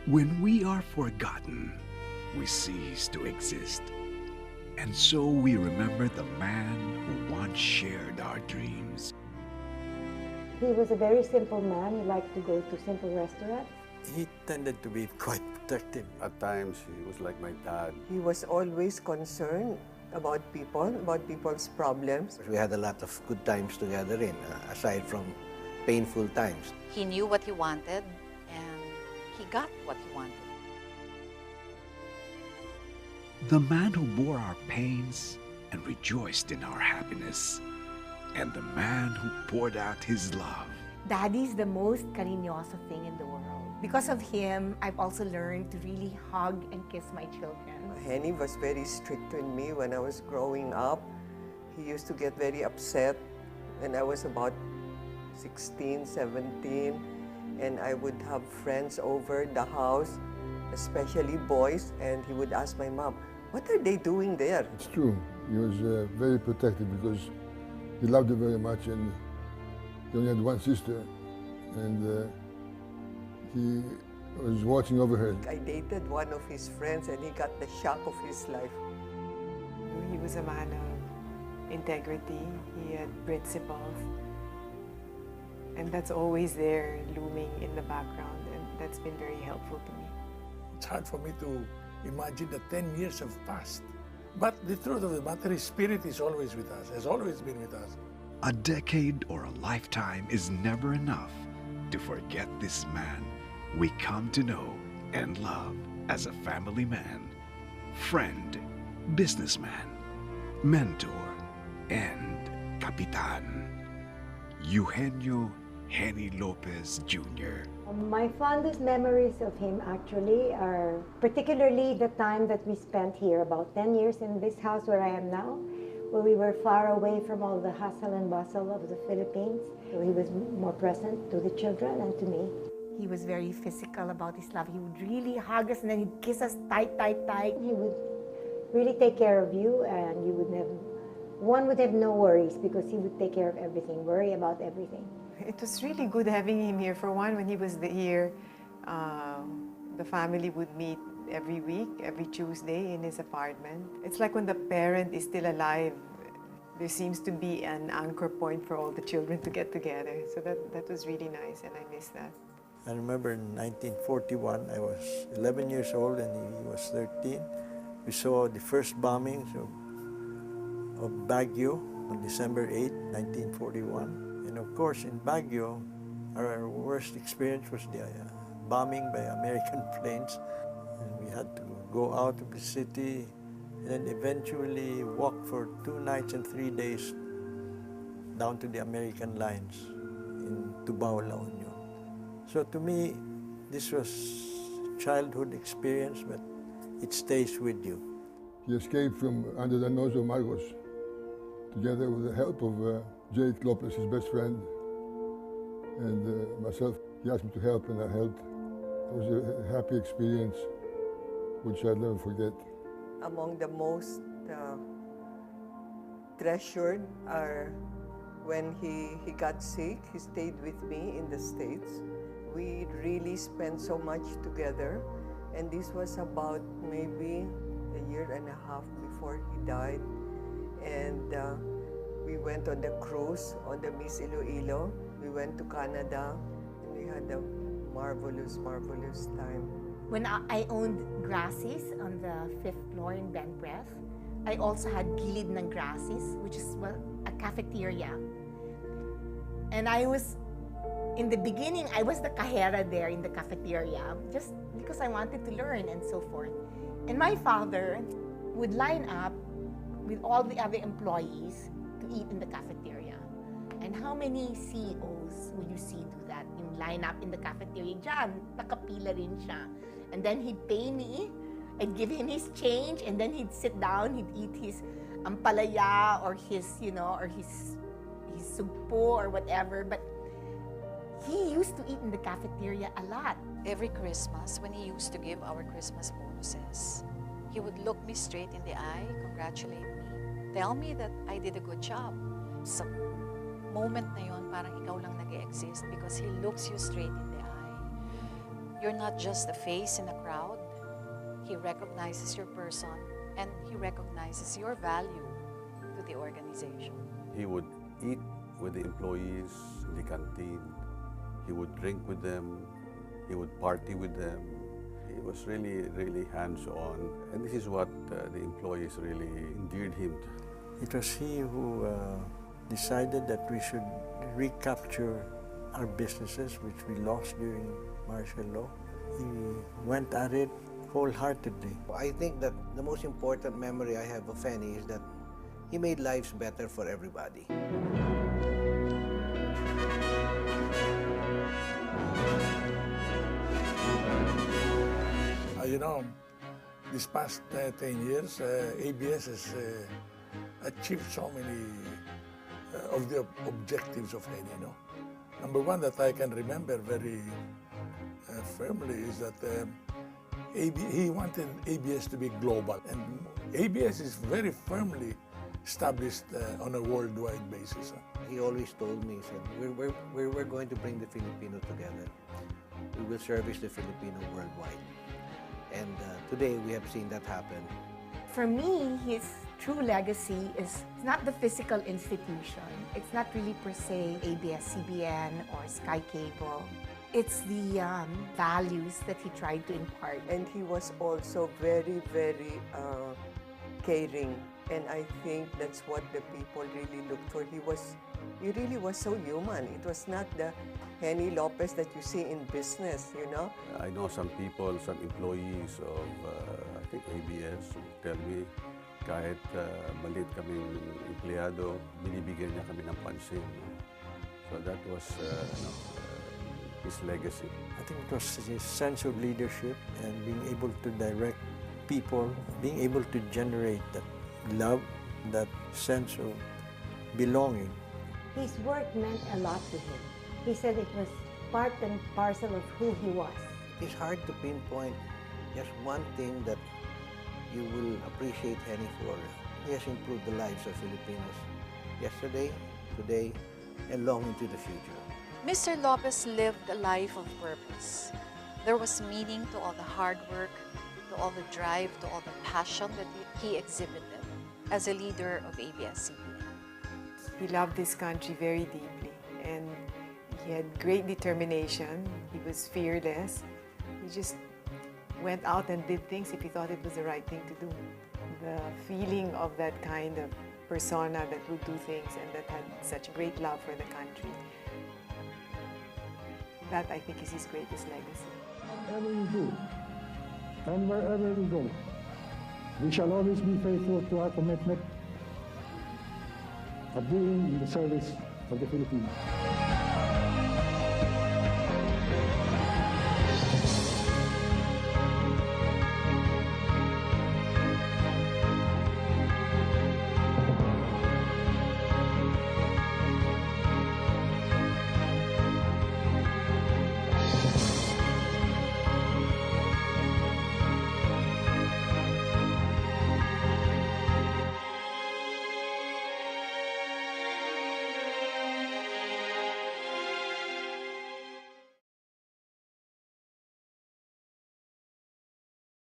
When we are forgotten, we cease to exist. And so we remember the man who once shared our dreams. He was a very simple man. He liked to go to simple restaurants. He tended to be quite protective. At times, he was like my dad. He was always concerned about people's problems. We had a lot of good times together aside from painful times. He knew what he wanted, and he got what he wanted. The man who bore our pains and rejoiced in our happiness. And the man who poured out his love. Daddy's the most cariñoso thing in the world. Because of him, I've also learned to really hug and kiss my children. Henny was very strict with me when I was growing up. He used to get very upset when I was about 16, 17, and I would have friends over the house, especially boys, and he would ask my mom, "What are they doing there?" It's true. He was very protective because he loved her very much, and he only had one sister, and he was watching over her. I dated one of his friends, and he got the shock of his life. He was a man of integrity. He had principles. And that's always there, looming in the background, and that's been very helpful to me. It's hard for me to imagine that 10 years have passed. But the truth of the matter is, Spirit is always with us, has always been with us. A decade or a lifetime is never enough to forget this man we come to know and love as a family man, friend, businessman, mentor, and Kapitan. Eugenio Henny Lopez Jr. My fondest memories of him actually are particularly the time that we spent here, about 10 years in this house where I am now, where we were far away from all the hustle and bustle of the Philippines. So he was more present to the children and to me. He was very physical about his love. He would really hug us and then he'd kiss us tight, tight, tight. He would really take care of you, and one would have no worries because he would take care of everything, worry about everything. It was really good having him here. For one, when he was here, the family would meet every week, every Tuesday in his apartment. It's like when the parent is still alive, there seems to be an anchor point for all the children to get together. So that was really nice, and I miss that. I remember in 1941, I was 11 years old and he was 13. We saw the first bombings of Baguio on December 8, 1941. And of course, in Baguio, our worst experience was the bombing by American planes. And we had to go out of the city and then eventually walk for 2 nights and 3 days down to the American lines in Tubao, La Union. So to me, this was childhood experience, but it stays with you. He escaped from under the nose of Marcos, together with the help of Jake Lopez, his best friend, and myself. He asked me to help, and I helped. It was a happy experience, which I'll never forget. Among the most treasured are when he got sick. He stayed with me in the States. We really spent so much together, and this was about maybe a year and a half before he died. And we went on the cruise on the Miss Iloilo. We went to Canada, and we had a marvelous, marvelous time. When I owned Grasses on the 5th floor in Ben Pref, I also had Gilid ng Grasses, which is a cafeteria. And in the beginning, I was the cajera there in the cafeteria, just because I wanted to learn and so forth. And my father would line up with all the other employees to eat in the cafeteria. And how many CEOs would you see do that? Yung line up in the cafeteria, dyan, nakapila rin siya. And then he'd pay me, I'd give him his change, and then he'd sit down, he'd eat his ampalaya or his, or his sugpo or whatever. But he used to eat in the cafeteria a lot. Every Christmas, when he used to give our Christmas bonuses, he would look me straight in the eye, congratulate me, tell me that I did a good job. Sa moment na yon, parang ikaw lang nag-exist because he looks you straight in the eye. You're not just a face in a crowd. He recognizes your person and he recognizes your value to the organization. He would eat with the employees in the canteen. He would drink with them. He would party with them. He was really, really hands-on. And this is what the employees really endeared him to. It was he who decided that we should recapture our businesses, which we lost during martial law. He went at it wholeheartedly. I think that the most important memory I have of Fanny is that he made lives better for everybody. You know, this past 10 years, ABS has achieved so many of the objectives of Fanny, you know. Number one that I can remember very firmly is that he wanted ABS to be global, and ABS is very firmly established on a worldwide basis. He always told me, he said, we're going to bring the Filipino together. We will service the Filipino worldwide. And today we have seen that happen. For me, his true legacy is not the physical institution. It's not really per se ABS-CBN or Sky Cable. It's the values that he tried to impart. And he was also very, very caring. And I think that's what the people really looked for. He really was so human. It was not the Henny Lopez that you see in business, you know. I know some people, some employees of, I think ABS, tell me, kahit maliit kaming empleyado, binibigyan niya kami ng pansin. So that was his legacy. I think it was his sense of leadership and being able to direct people, being able to generate that love, that sense of belonging. His work meant a lot to him. He said it was part and parcel of who he was. It's hard to pinpoint just one thing that you will appreciate Henny for. He has improved the lives of Filipinos yesterday, today, and long into the future. Mr. Lopez lived a life of purpose. There was meaning to all the hard work, to all the drive, to all the passion that he exhibited as a leader of ABS-CBN. He loved this country very deeply, and he had great determination. He was fearless. He just went out and did things if he thought it was the right thing to do. The feeling of that kind of persona that would do things and that had such great love for the country, that I think is his greatest legacy. Whatever we do, and wherever we go, we shall always be faithful to our commitment of being in the service of the Philippines.